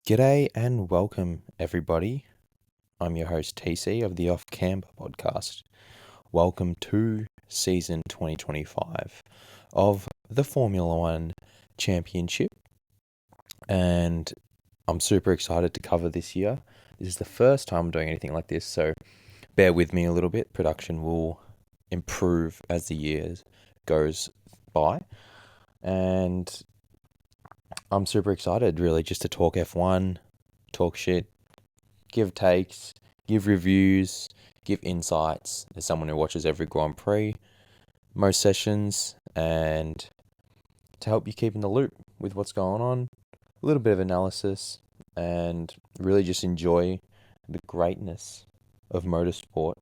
G'day and welcome, everybody. I'm your host, TC of the Camber podcast. Welcome to season 2025 of the Formula One Championship. And I'm super excited to cover this year. This is the first time I'm doing anything like this, so bear with me a little bit. Production will improve as the year goes by. And I'm super excited, really, just to talk F1, talk shit, give takes, give reviews, give insights as someone who watches every Grand Prix, most sessions, and to help you keep in the loop with what's going on, a little bit of analysis, and really just enjoy the greatness of motorsport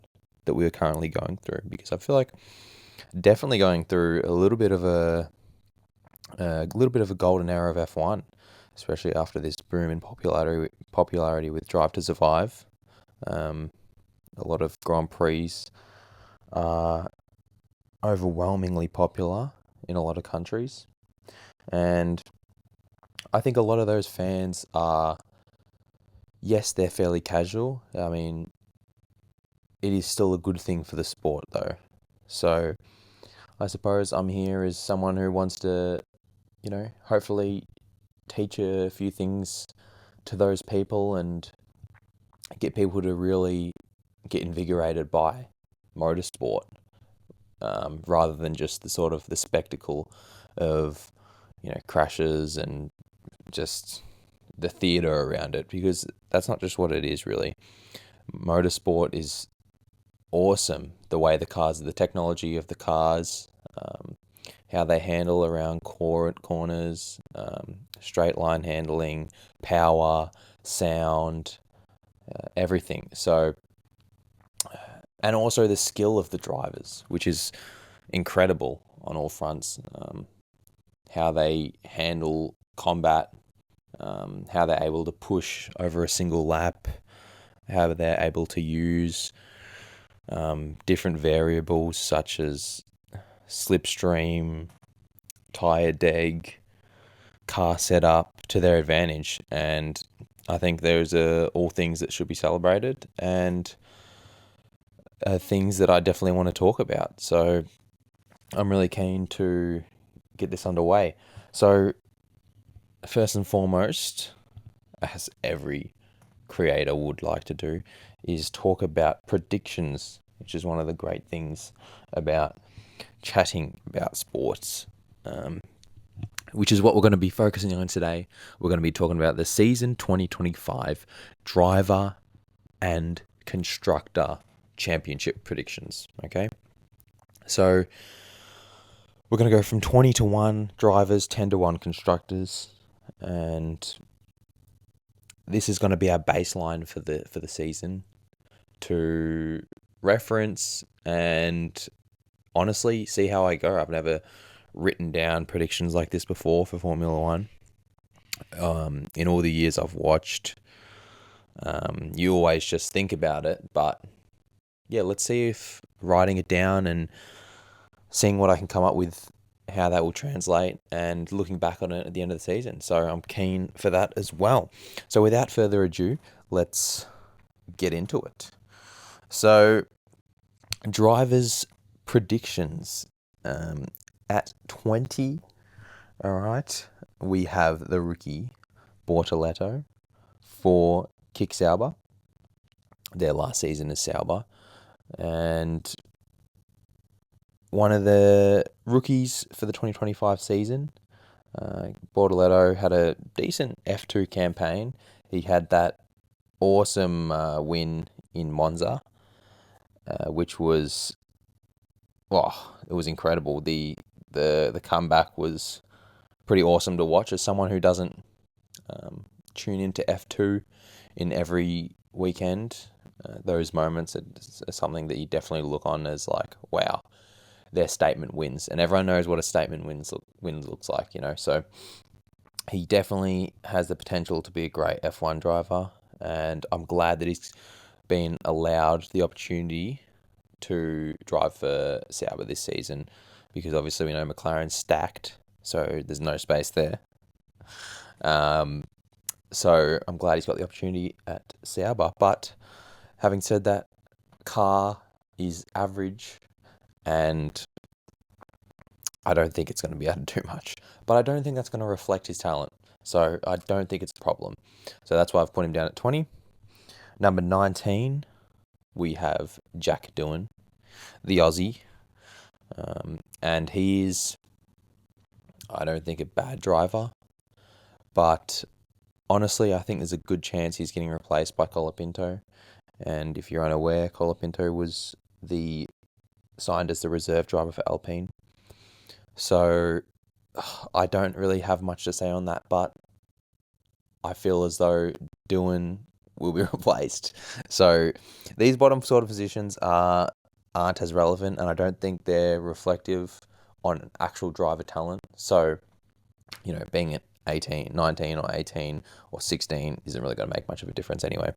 that we are currently going through. Because I feel like definitely going through a little bit of a golden era of F1, especially after this boom in popularity with Drive to Survive. A lot of Grand Prix are overwhelmingly popular in a lot of countries. And I think a lot of those fans are, yes, they're fairly casual. I mean, it is still a good thing for the sport, though. So I suppose I'm here as someone who wants to, hopefully teach a few things to those people and get people to really get invigorated by motorsport, rather than just the spectacle of, crashes and just the theatre around it, because that's not just what it is, really. Motorsport is awesome. The way the technology of the cars, how they handle around corners, straight line handling, power, sound, everything. So, and also the skill of the drivers, which is incredible on all fronts. How they handle combat, how they're able to push over a single lap, how they're able to use different variables such as slipstream, tire deg, car setup to their advantage. And I think those are all things that should be celebrated and things that I definitely want to talk about. So I'm really keen to get this underway. So first and foremost, as every creator would like to do, is talk about predictions, which is one of the great things about chatting about sports, which is what we're going to be focusing on today. We're going to be talking about the season 2025 driver and constructor championship predictions. Okay, so we're going to go from 20 to 1 drivers, 10 to 1 constructors, and this is going to be our baseline for the season to reference and honestly see how I go. I've never written down predictions like this before for Formula One. In all the years I've watched, you always just think about it, but yeah, let's see if writing it down and seeing what I can come up with, how that will translate, and looking back on it at the end of the season. So I'm keen for that as well. So without further ado, let's get into it. So drivers' predictions, at 20, all right, we have the rookie Bortoletto for Kick Sauber. Their last season is Sauber. And one of the rookies for the 2025 season, Bortoletto had a decent F2 campaign. He had that awesome win in Monza, which was, it was incredible. The comeback was pretty awesome to watch. As someone who doesn't tune into F2 in every weekend, those moments are something that you definitely look on as like, wow, they're statement wins. And everyone knows what a statement win looks like, So he definitely has the potential to be a great F1 driver. And I'm glad that he's been allowed the opportunity to drive for Sauber this season, because obviously we know McLaren's stacked, so there's no space there. So I'm glad he's got the opportunity at Sauber. But having said that, car is average, and I don't think it's going to be able to do much. But I don't think that's going to reflect his talent. So I don't think it's a problem. So that's why I've put him down at 20. Number 19, we have Jack Doohan, the Aussie. And he is, I don't think, a bad driver. But honestly, I think there's a good chance he's getting replaced by Colapinto. And if you're unaware, Colapinto was signed as the reserve driver for Alpine. So I don't really have much to say on that, but I feel as though Doohan will be replaced. So these bottom sort of positions aren't as relevant, and I don't think they're reflective on actual driver talent. So, being at 18, 19 or 18 or 16 isn't really going to make much of a difference anyway.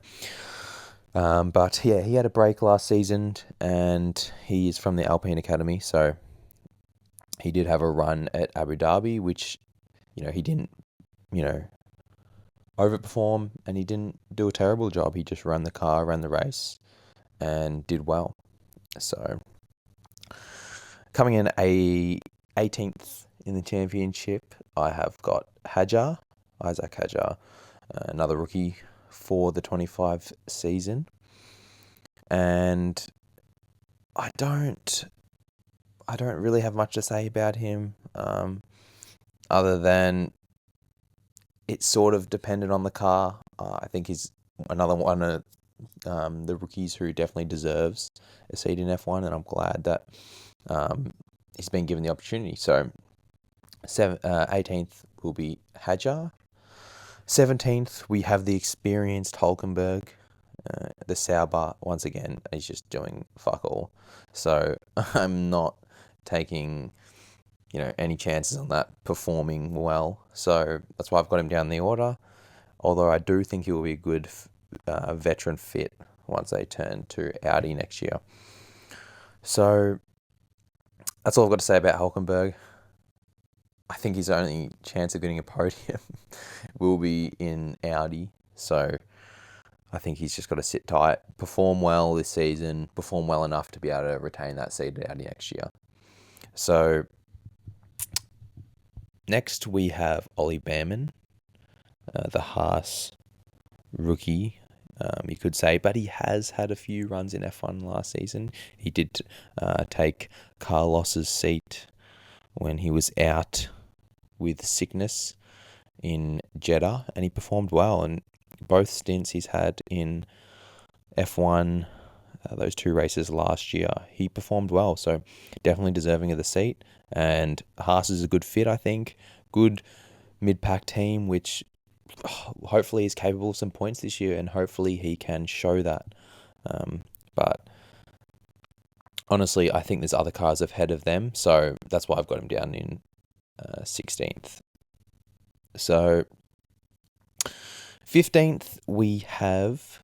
But yeah, he had a break last season, and he is from the Alpine Academy, so he did have a run at Abu Dhabi, which, he didn't, overperform, and he didn't do a terrible job. He just ran the car, ran the race, and did well. So, coming in 18th in the championship, I have got Isaac Hadjar, another rookie for the 25 season. And I don't really have much to say about him, other than it sort of depended on the car. I think he's another one of the rookies who definitely deserves a seat in F1, and I'm glad that he's been given the opportunity. So 18th will be Hadjar. 17th, we have the experienced Hulkenberg. The Sauber, once again, is just doing fuck all. So I'm not taking, any chances on that performing well. So that's why I've got him down the order. Although I do think he will be a good veteran fit once they turn to Audi next year. So that's all I've got to say about Hulkenberg. I think his only chance of getting a podium will be in Audi. So I think he's just got to sit tight, perform well this season, perform well enough to be able to retain that seat at Audi next year. So next we have Ollie Behrman, the Haas rookie, you could say, but he has had a few runs in F1 last season. He did take Carlos's seat when he was out with sickness in Jeddah, and he performed well. And both stints he's had in F1, those two races last year, he performed well. So definitely deserving of the seat. And Haas is a good fit, I think. Good mid-pack team, which hopefully is capable of some points this year, and hopefully he can show that. But honestly, I think there's other cars ahead of them, so that's why I've got him down in 16th. So 15th, we have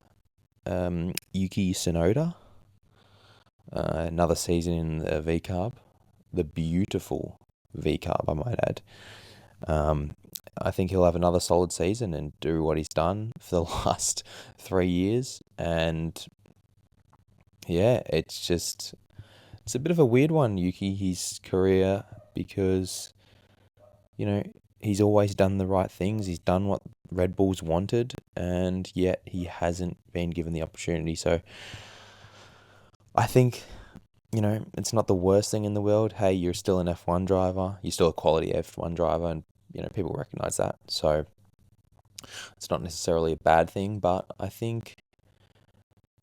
Yuki Tsunoda, another season in the V-Carb, the beautiful V-Carb, I might add. I think he'll have another solid season and do what he's done for the last 3 years. And yeah, it's a bit of a weird one, Yuki, his career, because, he's always done the right things. He's done what Red Bull's wanted, and yet he hasn't been given the opportunity. So I think, it's not the worst thing in the world. Hey, you're still an F1 driver. You're still a quality F1 driver, and, people recognize that. So it's not necessarily a bad thing, but I think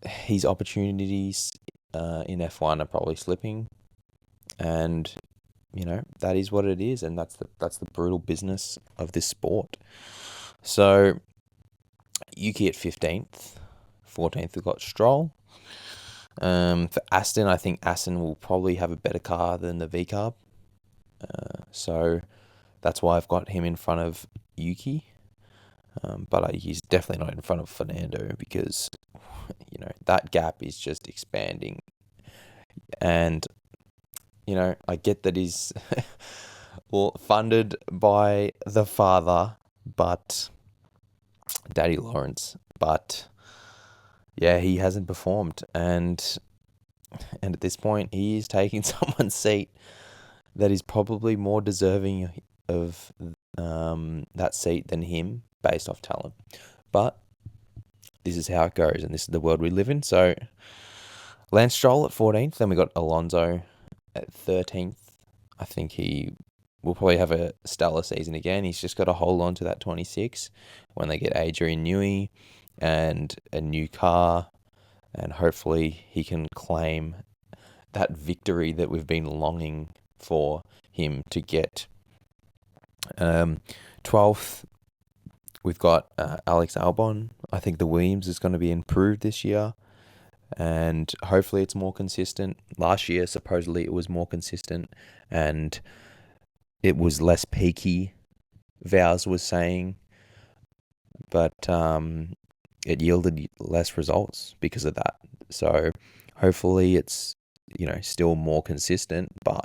his opportunities in F1 are probably slipping, and that is what it is, and that's the brutal business of this sport. So Yuki at 15th, 14th we've got Stroll. For Aston, I think Aston will probably have a better car than the V-Carb, so that's why I've got him in front of Yuki. But he's definitely not in front of Fernando, because that gap is just expanding. And I get that he's funded by the father, but Daddy Lawrence. But yeah, he hasn't performed, and at this point, he is taking someone's seat that is probably more deserving of that seat than him based off talent. But this is how it goes, and this is the world we live in. So Lance Stroll at 14th, then we got Alonso at 13th. I think he will probably have a stellar season again. He's just got to hold on to that 26 when they get Adrian Newey and a new car, and hopefully he can claim that victory that we've been longing for him to get. 12th, we've got Alex Albon. I think the Williams is going to be improved this year, and hopefully it's more consistent. Last year, supposedly, it was more consistent, and it was less peaky, Vows was saying, but it yielded less results because of that. So hopefully it's, still more consistent, but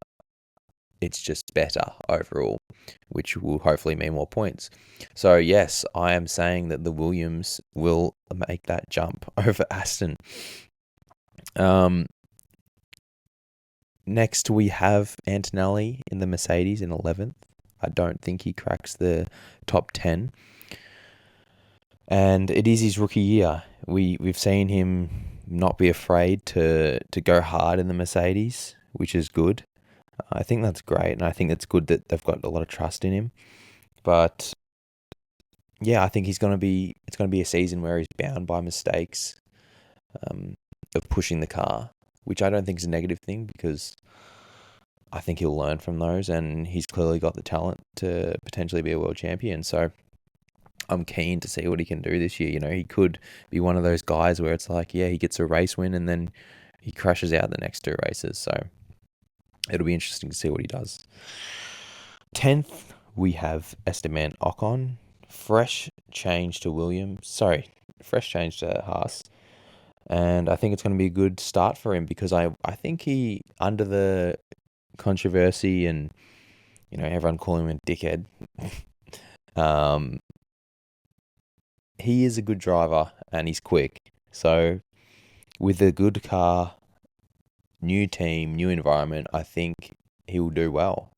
it's just better overall, which will hopefully mean more points. So yes, I am saying that the Williams will make that jump over Aston. Next we have Antonelli in the Mercedes in 11th. I don't think he cracks the top 10. And it is his rookie year. We've seen him not be afraid to go hard in the Mercedes, which is good. I think that's great, and I think it's good that they've got a lot of trust in him. But yeah, I think it's going to be a season where he's bound by mistakes of pushing the car, which I don't think is a negative thing because I think he'll learn from those, and he's clearly got the talent to potentially be a world champion. So I'm keen to see what he can do this year. He could be one of those guys where it's like, yeah, he gets a race win and then he crashes out the next two races. So it'll be interesting to see what he does. 10th, we have Esteban Ocon. Fresh change to Haas. And I think it's going to be a good start for him because I think he, under the controversy and, everyone calling him a dickhead, he is a good driver and he's quick. So with a good car, new team, new environment, I think he will do well.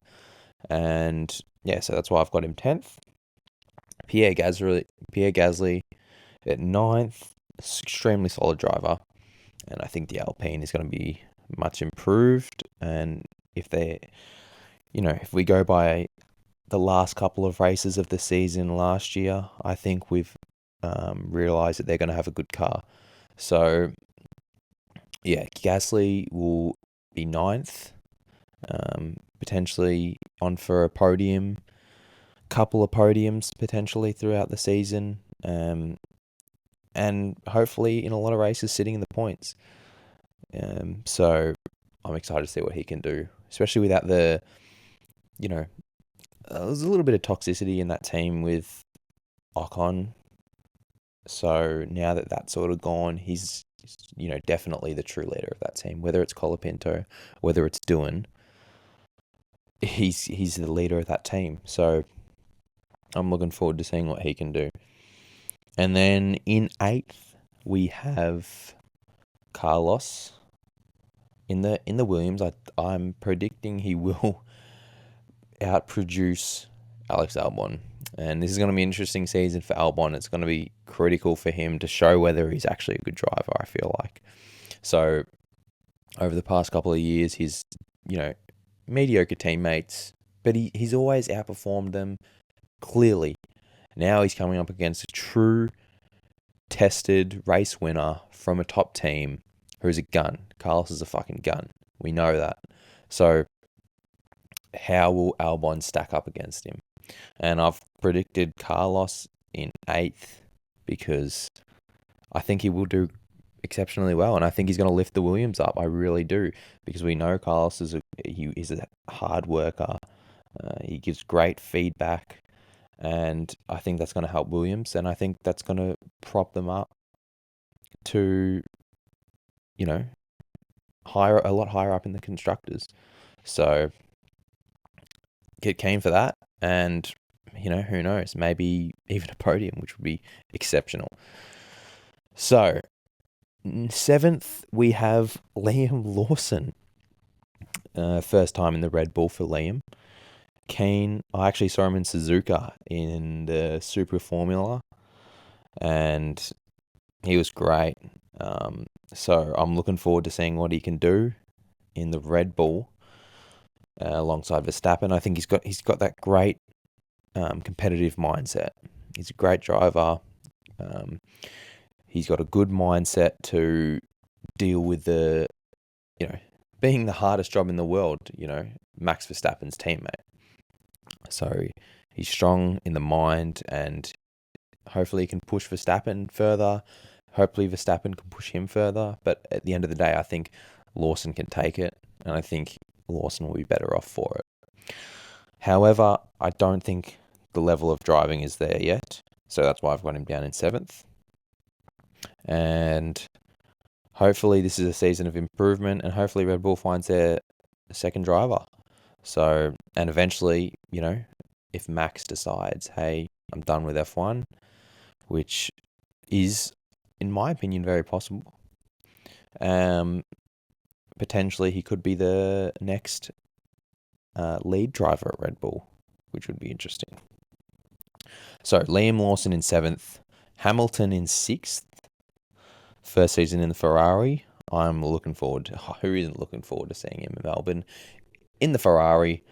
And yeah, so that's why I've got him 10th. Pierre Gasly at 9th, extremely solid driver. And I think the Alpine is going to be much improved. And if we go by the last couple of races of the season last year, I think we've realised that they're going to have a good car. So yeah, Gasly will be 9th, potentially on for a podium, couple of podiums potentially throughout the season, and hopefully in a lot of races sitting in the points. So I'm excited to see what he can do, especially without there's a little bit of toxicity in that team with Ocon. So now that that's sort of gone, he's definitely the true leader of that team. Whether it's Colapinto, whether it's Doohan, he's the leader of that team. So I'm looking forward to seeing what he can do. And then in 8th, we have Carlos. In the Williams, I'm predicting he will outproduce Alex Albon. And this is going to be an interesting season for Albon. It's going to be critical for him to show whether he's actually a good driver, I feel like. So over the past couple of years, he's, mediocre teammates, but he's always outperformed them clearly. Now he's coming up against a true tested race winner from a top team who's a gun. Carlos is a fucking gun. We know that. So how will Albon stack up against him? And I've predicted Carlos in 8th because I think he will do exceptionally well, and I think he's going to lift the Williams up. I really do, because we know Carlos is a hard worker. He gives great feedback, and I think that's going to help Williams, and I think that's going to prop them up to, a lot higher up in the constructors. So get keen for that, and who knows? Maybe even a podium, which would be exceptional. So, seventh, we have Liam Lawson. First time in the Red Bull for Liam. Keen. I actually saw him in Suzuka in the Super Formula, and he was great. So I'm looking forward to seeing what he can do in the Red Bull alongside Verstappen. I think he's got that great competitive mindset. He's a great driver. He's got a good mindset to deal with being the hardest job in the world, Max Verstappen's teammate. So he's strong in the mind, and hopefully he can push Verstappen further. Hopefully Verstappen can push him further. But at the end of the day, I think Lawson can take it, and I think Lawson will be better off for it. However, I don't think the level of driving is there yet. So that's why I've got him down in seventh. And hopefully this is a season of improvement, and hopefully Red Bull finds their second driver. So, and eventually, if Max decides, hey, I'm done with F1, which is, in my opinion, very possible, potentially he could be the next lead driver at Red Bull, which would be interesting. So, Liam Lawson in seventh, Hamilton in sixth, first season in the Ferrari. I'm looking forward to, who isn't looking forward to seeing him in Melbourne in the Ferrari.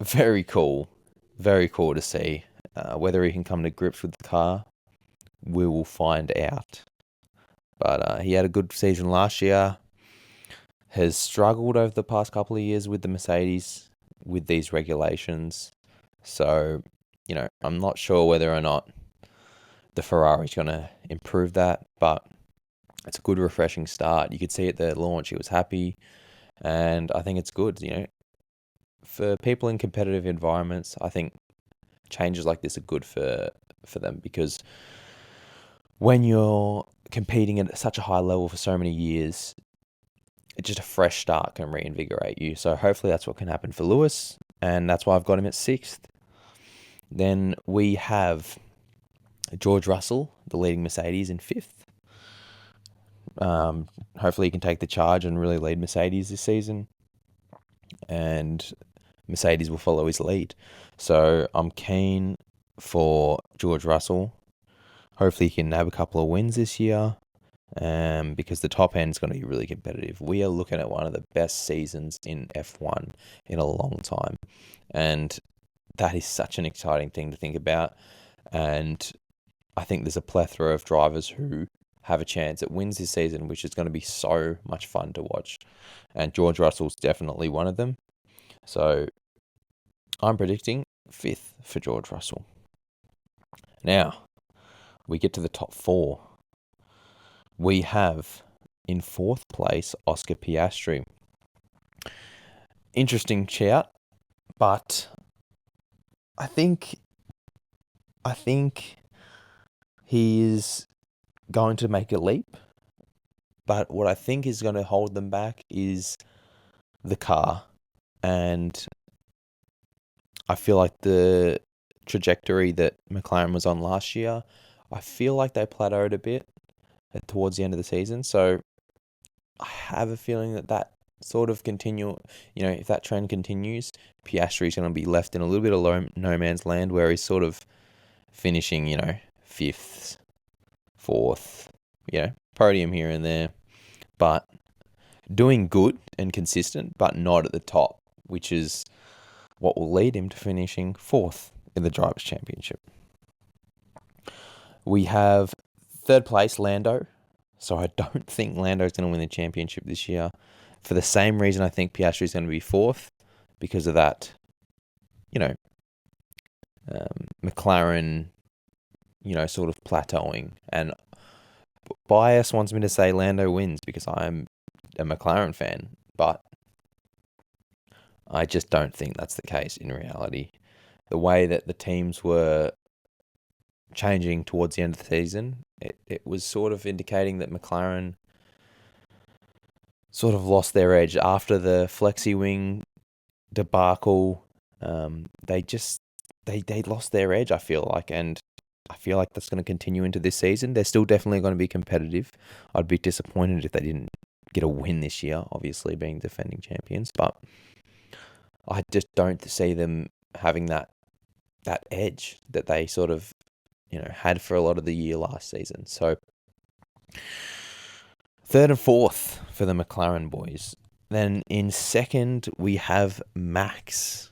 Very cool to see. Whether he can come to grips with the car, we will find out. But he had a good season last year. Has struggled over the past couple of years with the Mercedes, with these regulations. So, I'm not sure whether or not the Ferrari's going to improve that, but it's a good, refreshing start. You could see at the launch he was happy, and I think it's good, For people in competitive environments, I think changes like this are good for them, because when you're competing at such a high level for so many years, it's just a fresh start can reinvigorate you. So hopefully that's what can happen for Lewis, and that's why I've got him at sixth. Then we have George Russell, the leading Mercedes, in fifth. Hopefully he can take the charge and really lead Mercedes this season, and Mercedes will follow his lead. So I'm keen for George Russell. Hopefully he can have a couple of wins this year, because the top end is going to be really competitive. We are looking at one of the best seasons in F1 in a long time, and that is such an exciting thing to think about. And I think there's a plethora of drivers who have a chance at wins this season, which is going to be so much fun to watch. And George Russell's definitely one of them. So I'm predicting fifth for George Russell. Now, we get to the top four. We have, in fourth place, Oscar Piastri. Interesting shout, but I think he is going to make a leap. But what I think is going to hold them back is the car. And I feel like the trajectory that McLaren was on last year, I feel like they plateaued a bit towards the end of the season. So I have a feeling that sort of if that trend continues, Piastri is going to be left in a little bit of no man's land, where he's sort of finishing, fifth, fourth, podium here and there, but doing good and consistent, but not at the top, which is what will lead him to finishing fourth in the Drivers' Championship. We have third place, Lando. So I don't think Lando's going to win the championship this year. For the same reason, I think Piastri is going to be fourth, because of that, McLaren, sort of plateauing. And bias wants me to say Lando wins because I'm a McLaren fan, but I just don't think that's the case in reality. The way that the teams were changing towards the end of the season, it was sort of indicating that McLaren sort of lost their edge after the flexi wing debacle. They lost their edge, I feel like, and I feel like that's going to continue into this season. They're still definitely going to be competitive. I'd be disappointed if they didn't get a win this year, obviously being defending champions, but I just don't see them having that edge that they sort of, had for a lot of the year last season. So third and fourth for the McLaren boys. Then in second, we have Max.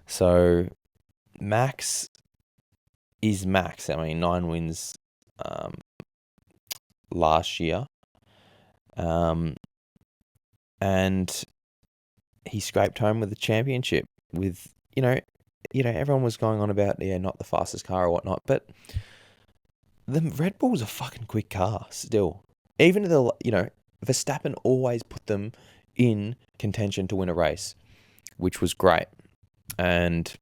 So Max is Max. I mean, 9 wins last year. And he scraped home with the championship with, everyone was going on about, not the fastest car or whatnot, but the Red Bull's a fucking quick car still. Even though, Verstappen always put them in contention to win a race, which was great. And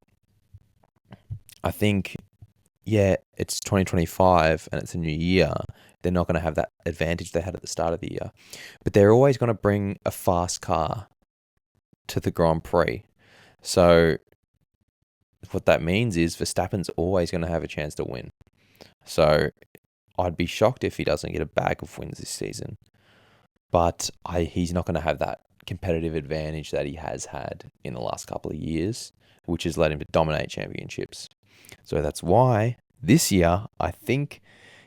I think, it's 2025 and it's a new year. They're not going to have that advantage they had at the start of the year. But they're always going to bring a fast car to the Grand Prix. So what that means is Verstappen's always going to have a chance to win. So I'd be shocked if he doesn't get a bag of wins this season. But he's not going to have that competitive advantage that he has had in the last couple of years, which has led him to dominate championships. So that's why this year, I think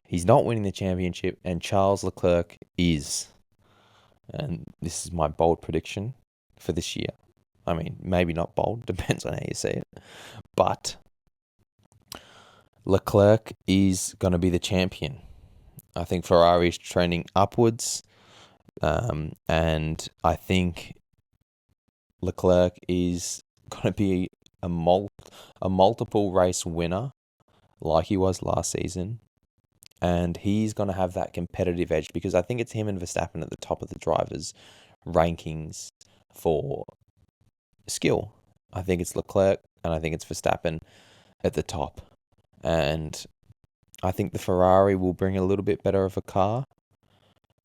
he's not winning the championship and Charles Leclerc is. And this is my bold prediction for this year. I mean, maybe not bold, depends on how you see it. But Leclerc is going to be the champion. I think Ferrari is trending upwards. And I think Leclerc is going to be a multiple race winner like he was last season. And he's going to have that competitive edge because I think it's him and Verstappen at the top of the drivers' rankings for skill. I think it's Leclerc and I think it's Verstappen at the top. And I think the Ferrari will bring a little bit better of a car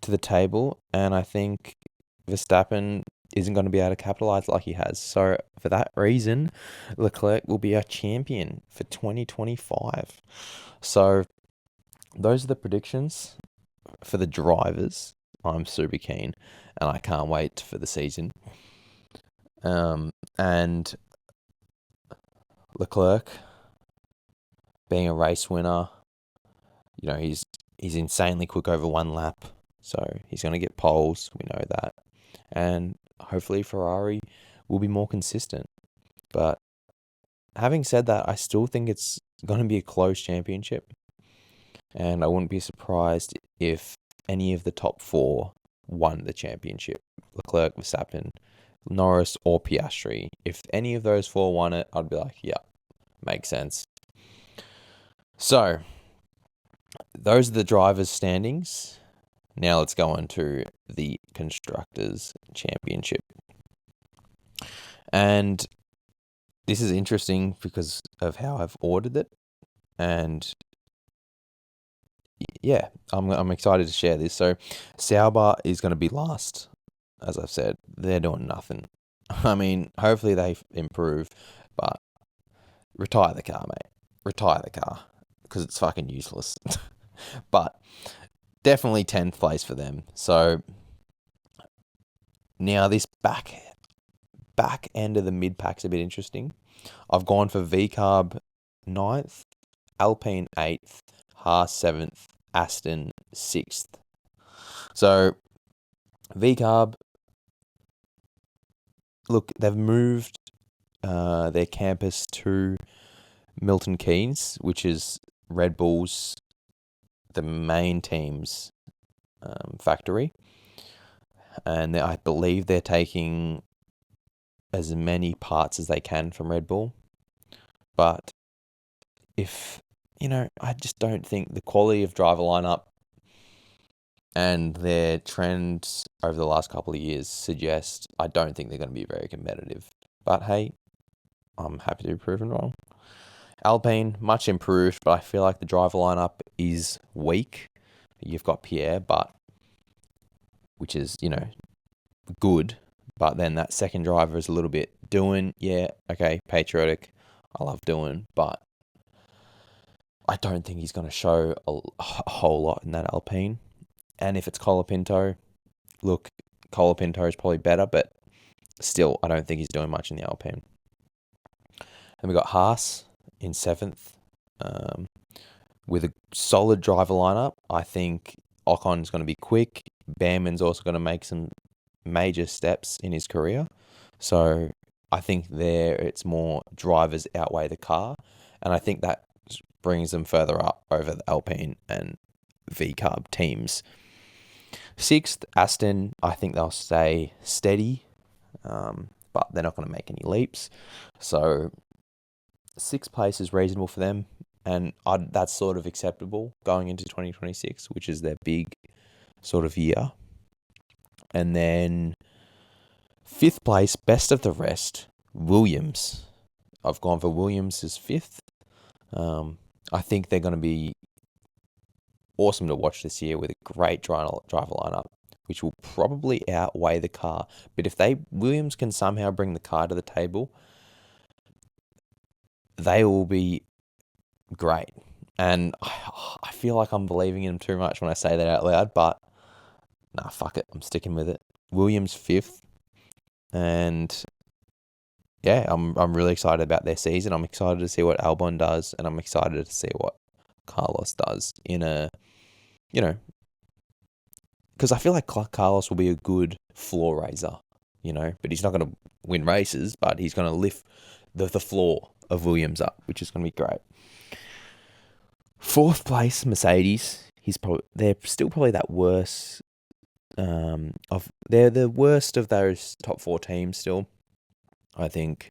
to the table. And I think Verstappen isn't going to be able to capitalize like he has. So for that reason, Leclerc will be our champion for 2025. So those are the predictions for the drivers. I'm super keen and I can't wait for the season. And Leclerc being a race winner, he's insanely quick over one lap. So he's going to get poles. We know that. And hopefully Ferrari will be more consistent. But having said that, I still think it's going to be a close championship. And I wouldn't be surprised if any of the top 4 won the championship. Leclerc, Verstappen, Norris, or Piastri. If any of those 4 won it, I'd be like, yeah, makes sense. So, those are the drivers' standings. Now let's go on to the Constructors' Championship. And this is interesting because of how I've ordered it. And yeah, I'm excited to share this. So Sauber is going to be last. As I've said, they're doing nothing. I mean, hopefully they improve, but retire the car, mate. Retire the car because it's fucking useless. But definitely 10th place for them. So now this back end of the mid pack's a bit interesting. I've gone for VCarb 9th, Alpine 8th, Haas 7th, Aston 6th. So VCarb, look, they've moved their campus to Milton Keynes, which is Red Bull's, the main team's factory. And I believe they're taking as many parts as they can from Red Bull. But I just don't think the quality of driver lineup and their trends over the last couple of years suggest I don't think they're going to be very competitive. But hey, I'm happy to be proven wrong. Alpine, much improved, but I feel like the driver lineup is weak. You've got Pierre, which is, good, But then that second driver is a little bit doing, yeah, okay, patriotic. I love doing, but I don't think he's going to show a whole lot in that Alpine. And if it's Colapinto, look, Colapinto is probably better, but still, I don't think he's doing much in the Alpine. Then we got Haas in 7th. With a solid driver lineup, I think Ocon's going to be quick. Behrman's also going to make some major steps in his career. So I think there it's more drivers outweigh the car. And I think that brings them further up over the Alpine and V-Carb teams. 6th, Aston, I think they'll stay steady, but they're not going to make any leaps. So 6th place is reasonable for them. And that's sort of acceptable going into 2026, which is their big sort of year. And then 5th place, best of the rest, Williams. I've gone for Williams as 5th. I think they're going to be awesome to watch this year with a great driver lineup, which will probably outweigh the car. But if Williams can somehow bring the car to the table, they will be great. And I feel like I'm believing in them too much when I say that out loud, but nah, fuck it. I'm sticking with it. Williams 5th. And yeah, I'm really excited about their season. I'm excited to see what Albon does, and I'm excited to see what Carlos does in a, because I feel like Carlos will be a good floor raiser, but he's not going to win races, but he's going to lift the floor of Williams up, which is going to be great. 4th place, Mercedes. They're still probably that worst. They're the worst of those top 4 teams still. I think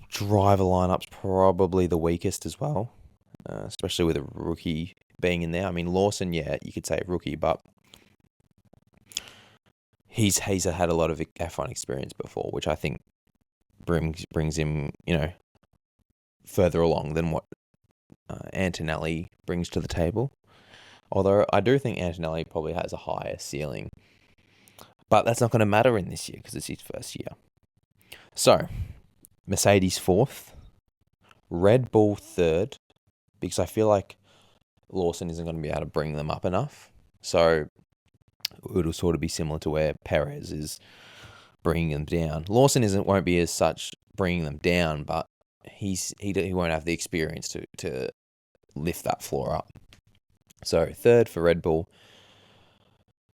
driver lineup's probably the weakest as well, especially with a rookie being in there. I mean, Lawson, yeah, you could say rookie, but he's had a lot of F1 experience before, which I think brings him, further along than what Antonelli brings to the table. Although I do think Antonelli probably has a higher ceiling. But that's not going to matter in this year because it's his first year. So, Mercedes 4th. Red Bull 3rd. Because I feel like Lawson isn't going to be able to bring them up enough. So, it'll sort of be similar to where Perez is bringing them down. Lawson won't be as such bringing them down, but he won't have the experience to lift that floor up. So 3rd for Red Bull.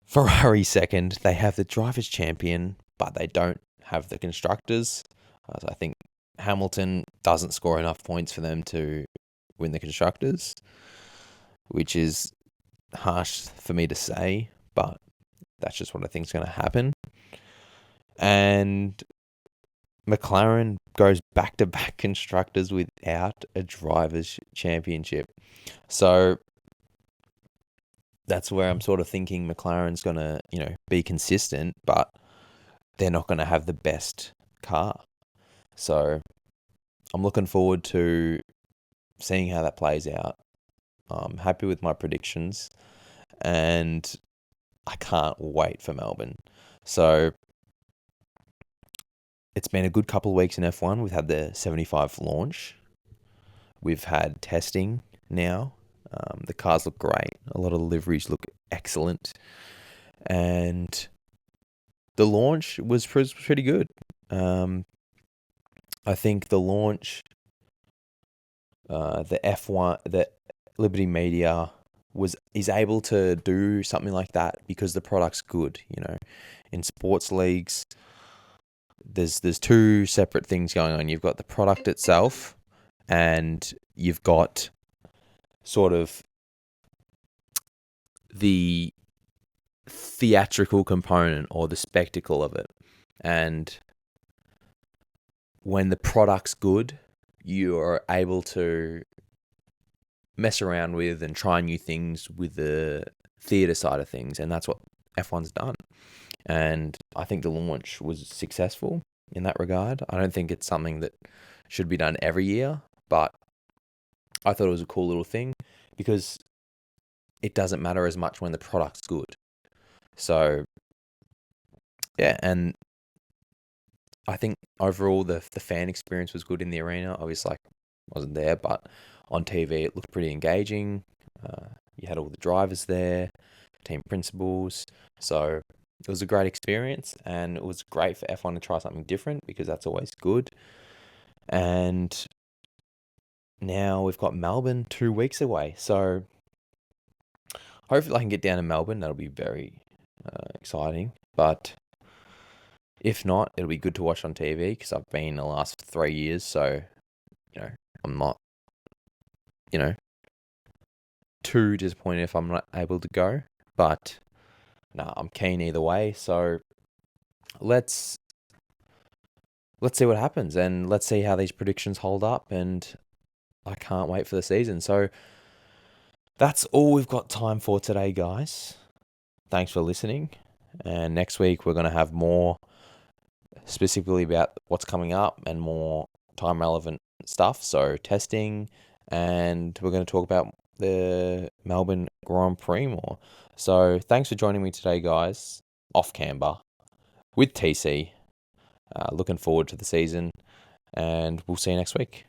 Ferrari 2nd. They have the drivers' champion, but they don't have the constructors. So I think Hamilton doesn't score enough points for them to win the constructors, which is harsh for me to say, but that's just what I think is going to happen. And McLaren goes back-to-back constructors without a drivers' championship. So that's where I'm sort of thinking McLaren's going to, be consistent, but they're not going to have the best car. So I'm looking forward to seeing how that plays out. I'm happy with my predictions, and I can't wait for Melbourne. So it's been a good couple of weeks in F1. We've had the 75 launch. We've had testing now. The cars look great. A lot of the liveries look excellent. And the launch was pretty good. I think the launch, the F1, the Liberty Media is able to do something like that because the product's good. In sports leagues, there's 2 separate things going on. You've got the product itself, and you've got sort of the theatrical component or the spectacle of it. And when the product's good, you are able to mess around with and try new things with the theatre side of things. And that's what F1's done. And I think the launch was successful in that regard. I don't think it's something that should be done every year, but I thought it was a cool little thing because it doesn't matter as much when the product's good. So yeah, and I think overall the fan experience was good in the arena. Obviously, I wasn't there, but on TV it looked pretty engaging. You had all the drivers there, team principals, so it was a great experience, and it was great for F1 to try something different because that's always good. And now we've got Melbourne 2 weeks away, so hopefully I can get down to Melbourne. That'll be very exciting, but if not, it'll be good to watch on TV because I've been the last 3 years, so you know I'm not you know too disappointed if I'm not able to go. But no, I'm keen either way. So let's let's see what happens, and let's see how these predictions hold up. And I can't wait for the season. So that's all we've got time for today, guys. Thanks for listening. And next week we're gonna have more specifically about what's coming up and more time relevant stuff. So testing, and we're going to talk about the Melbourne Grand Prix more. So thanks for joining me today, guys, off Camber with TC. Looking forward to the season, and we'll see you next week.